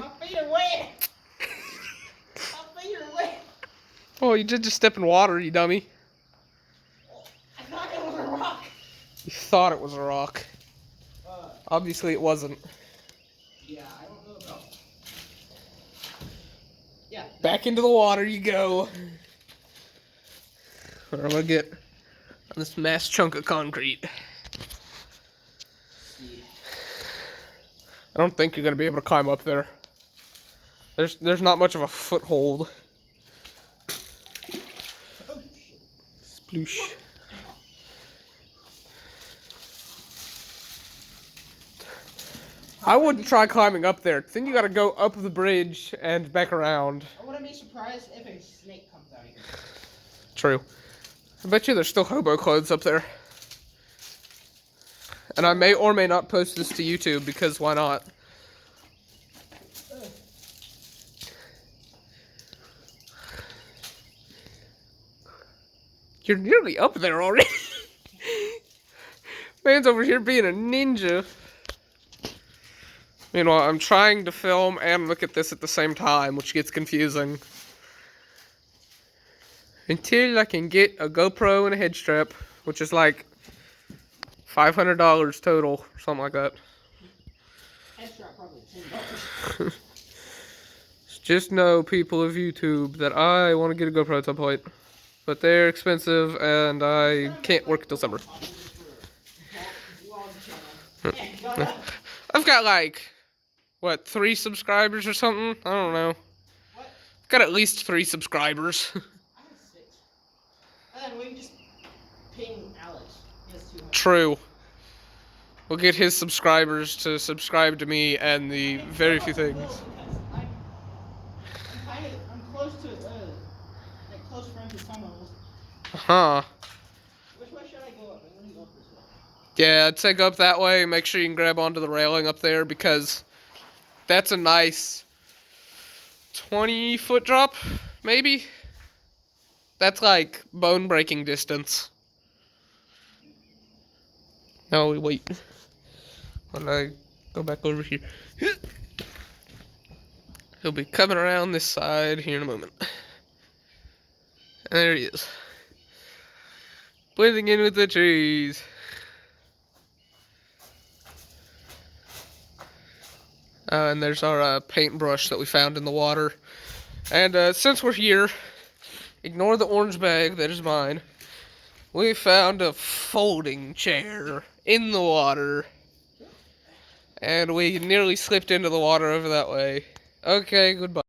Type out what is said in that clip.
My feet are wet. My feet are wet. Oh, you did just step in water, you dummy. I thought it was a rock. You thought it was a rock. Obviously, it wasn't. Yeah, I don't know about. Yeah. Back into the water you go. I'm gonna get on this mass chunk of concrete. I don't think you're gonna be able to climb up there. There's not much of a foothold. Sploosh. I wouldn't try climbing up there. Then you gotta go up the bridge and back around. I wouldn't be surprised if a snake comes out of here. True. I bet you there's still hobo clothes up there. And I may or may not post this to YouTube because why not? You're nearly up there already. Man's over here being a ninja. Meanwhile, I'm trying to film and look at this at the same time, which gets confusing. Until I can get a GoPro and a head strap, which is like $500 total, or something like that. Head strap probably $10. Just know, people of YouTube, that I want to get a GoPro at some point. But they're expensive, and I can't work till summer. I've got like, what, 3 subscribers or something? I don't know. I've got at least 3 subscribers. I have 6. And then we can just ping Alex. He has 200. True. We'll get his subscribers to subscribe to me and the very few things. I'm close to like close friends with someone else. Huh. Which way should I go up? I'm gonna go up this way. Yeah, I'd say go up that way. Make sure you can grab onto the railing up there because that's a nice 20-foot drop, maybe? That's like bone-breaking distance. No, wait. When I go back over here. He'll be coming around this side here in a moment. And there he is. Blending in with the trees. And there's our paintbrush that we found in the water. And since we're here, ignore the orange bag, that is mine. We found a folding chair in the water. And we nearly slipped into the water over that way. Okay, goodbye.